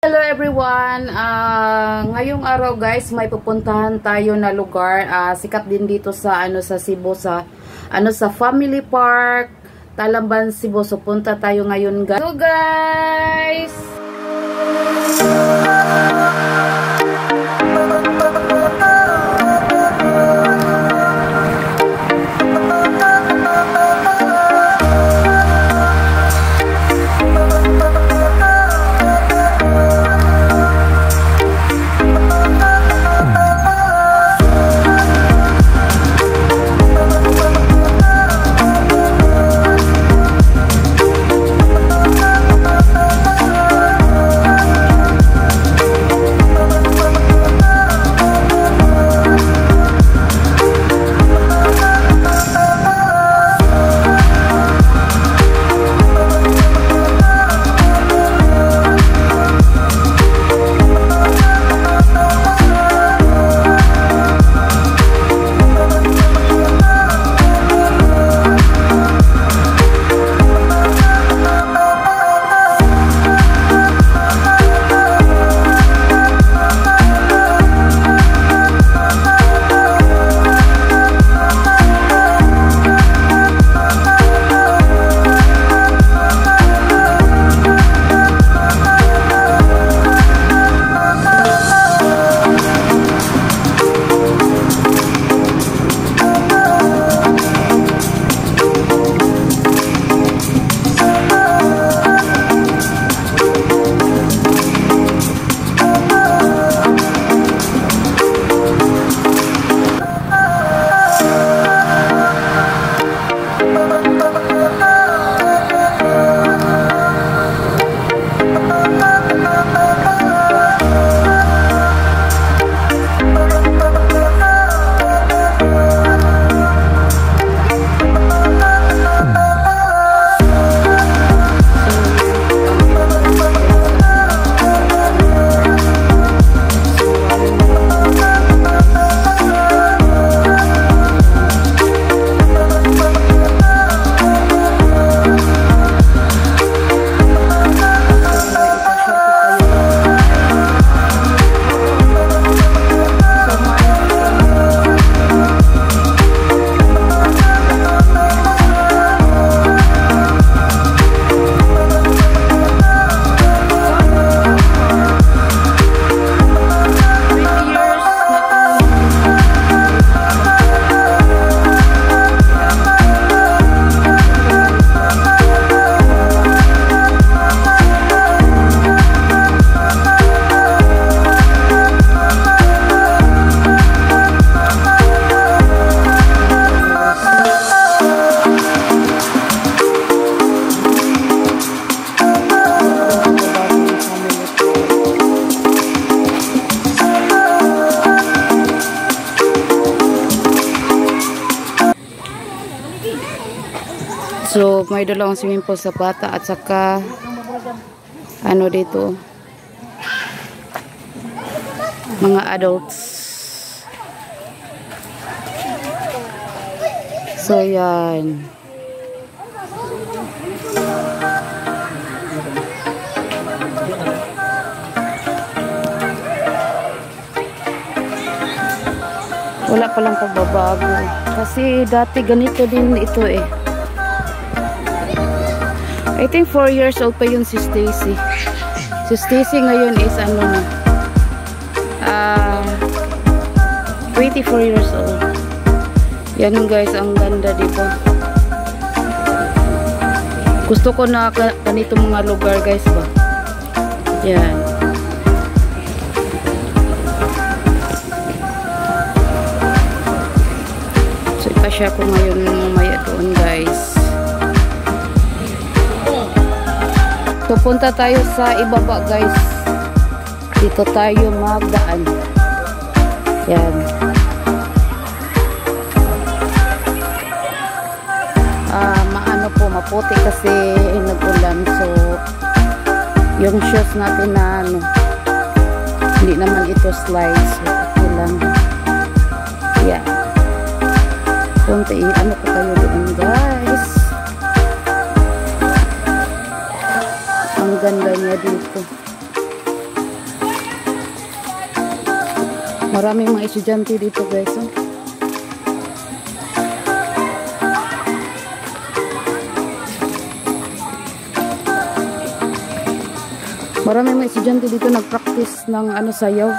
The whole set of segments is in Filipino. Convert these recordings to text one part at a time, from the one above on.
Hello everyone! Ngayong araw guys, may pupuntahan tayo na lugar. Sikat din dito sa sa Cebu sa Family Park, Talamban, Cebu. So punta tayo ngayon guys. So guys! So, may dalawang swimming pool sa bata at saka dito mga adults. So, yan. Wala palang pagbabago. Kasi dati ganito din ito eh. I think 4 years old pa yun si Stacy. Si Stacy ngayon is 24 years old. Yan guys, ang ganda dito. Gusto ko na ganito mga lugar guys ba. Yan. So ipasya ko ngayon mamaya doon guys. So, punta tayo sa ibaba guys. Dito tayo magdaan. Yan. Maano po, maputi kasi nag-ulan. So, yung shoes natin na hindi naman ito slides. So, okay lang. Yan. Punta ko kayo doon guys. Ang ganda niya dito. Maraming mga estudyante dito guys. Oh. Maraming mga estudyante dito nag-practice ng ano sayaw.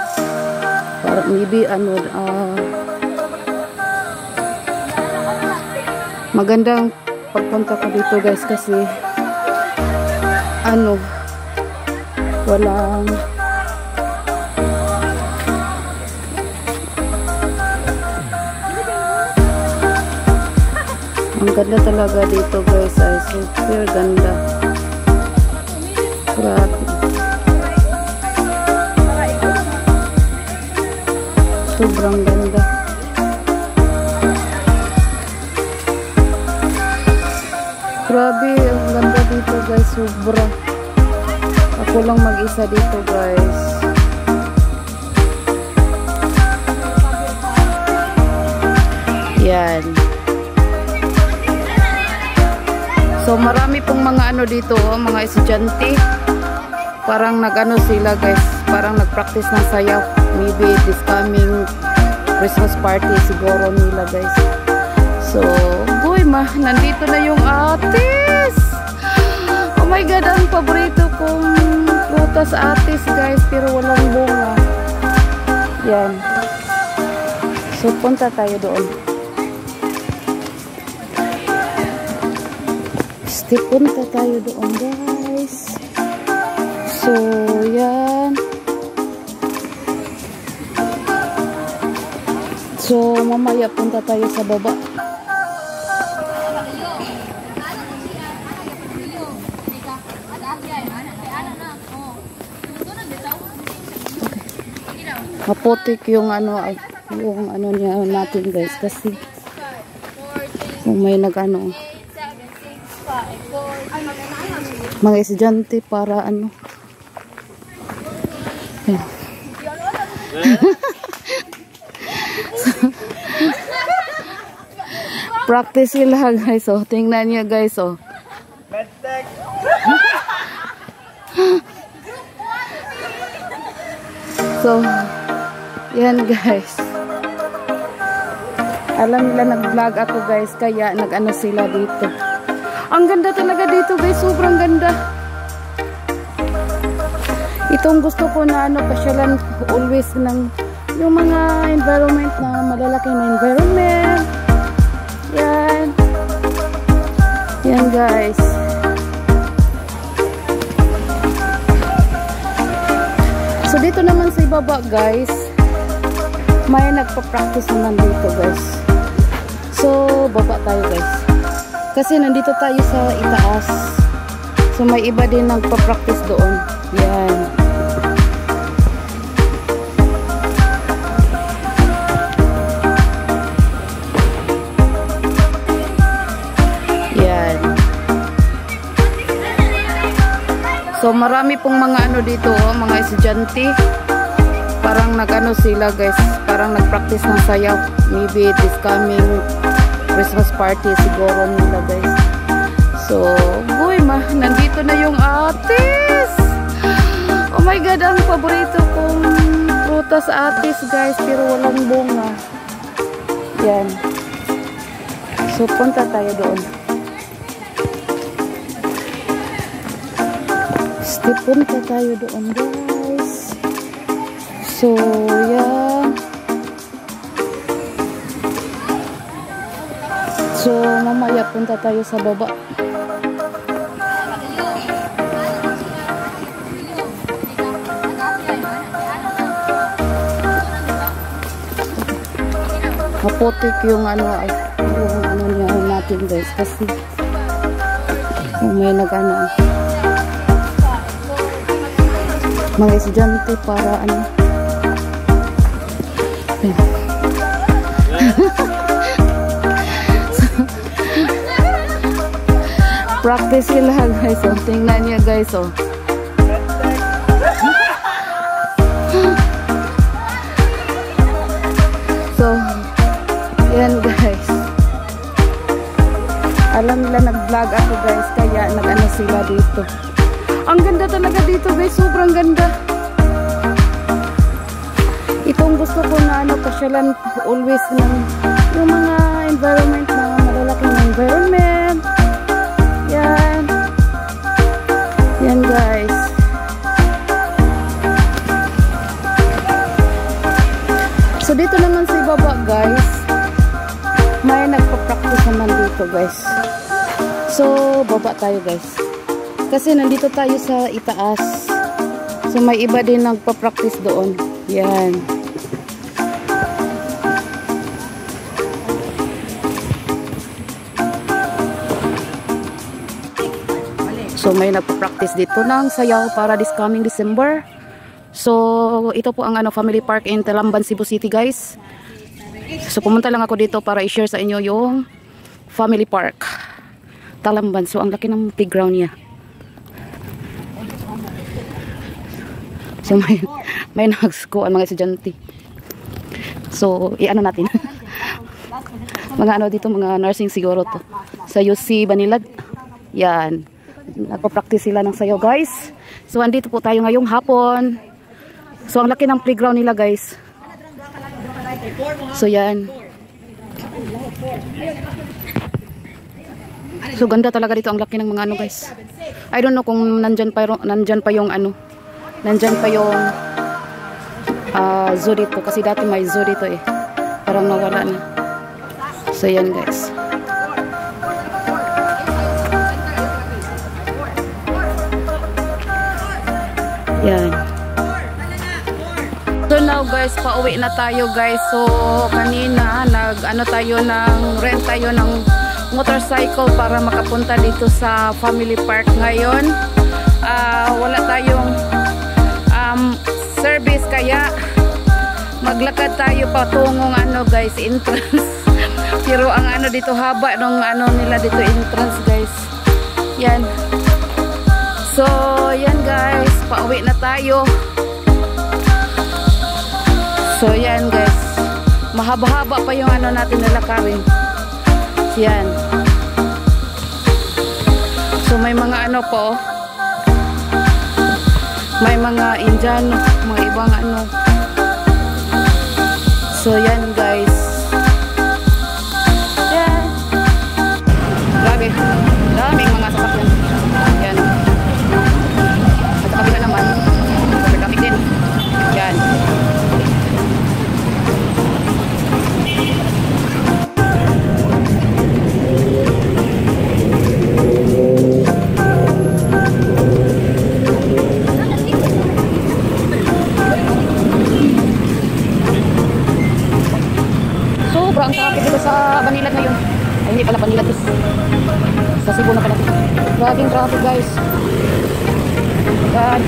Para maybe ano magandang pagpunta ko dito guys kasi ano walang ang ganda talaga dito guys, ay super ganda, grabe, sobrang ganda. Grabe, ang ganda dito guys, sobra. Ako lang mag-isa dito guys. Yan. So marami pong mga ano dito, mga estudyante. Parang nag-ano sila guys, parang nag-practice ng sayaw. Maybe this coming Christmas party siguro nila guys. So, boy ma, nandito na yung atis. Oh my god, ang paborito kong prutas atis guys, pero walang bunga. Yan. So, punta tayo doon. Punta tayo doon guys. So, yan. So, mamaya punta tayo sa baba. Maputik yung ano niya natin guys kasi may nag-ano mga estudyante para ano practice sila guys, oh tingnan niya guys, oh so yan guys, alam nila nag-vlog ako guys, kaya nag-ano sila dito. Ang ganda talaga dito guys, sobrang ganda. Itong gusto ko na ano, pasyalan always ng yung mga environment na malalaki na environment. Yan. Yan guys. So dito naman sa ibaba guys, may nagpa-practice naman dito guys. So baba tayo guys. Kasi nandito tayo sa itaas. So may iba din nagpa-practice doon. Yan. Yan. So marami pong mga ano dito, oh, mga estudyante. Parang nag-ano sila guys, parang nag-practice ng sayaw. Maybe this coming Christmas party siguro nila guys. So, boy ma, nandito na yung atis. Oh my god, ang paborito kong prutas atis guys, pero walang bunga. Yan. So, punta tayo doon. Punta tayo doon guys. So, yan. So, mamaya punta tayo sa baba. Maputik yung ano niya natin guys kasi may nag-ano mga estudyante para ano practice sila guys, oh tingnan niya guys, oh so yan guys, alam nila nag-vlog ako guys, kaya nag-ano sila dito. Ang ganda talaga dito guys, sobrang ganda. Itong gusto ko na pasyalan always ng yung mga environment na malalaking environment. Yan. Yan guys. So dito naman sa ibaba guys, may nagpa-practice naman dito guys. So baba tayo guys. Kasi nandito tayo sa itaas. So may iba din nagpa-practice doon. Yan. So may nagpa-practice dito ng sayaw para this coming December. So ito po ang family park in Talamban, Cebu City guys. So pumunta lang ako dito para i-share sa inyo yung family park Talamban. So ang laki ng playground niya. So may nag-school mga estudyante. So i-ano natin. Mga dito, mga nursing siguro to. Sa UC Banilad. Yan. Nagpa-practice sila ng sayaw guys. So andito po tayo ngayong hapon. So ang laki ng playground nila guys. So yan. So ganda talaga dito, ang laki ng mga guys. I don't know kung nandyan pa yung nandyan pa yung zoo dito. Kasi dati may zoo dito eh. Parang nawala na. So yan guys. Yan. So now guys, pauwi na tayo guys. So kanina rent tayo ng motorcycle para makapunta dito sa family park ngayon. Wala tayong service kaya maglakad tayo patungong guys, entrance. Pero ang dito haba nung nila dito entrance guys. Yan. So yan guys, pauwi na tayo. So yan guys, mahaba-haba pa yung natin nalakarin. Yan. So may mga po, may mga Indiano, mga ibang So yan guys. Yan. Grabe, daming mga sasakyan. Yan. At sa kabila naman, traffic din. Yan. Sobrang traffic dito sa Banilad ngayon. Ay, hindi pala Banilad. Sa Cebu na pala. Grabing traffic guys. Yan.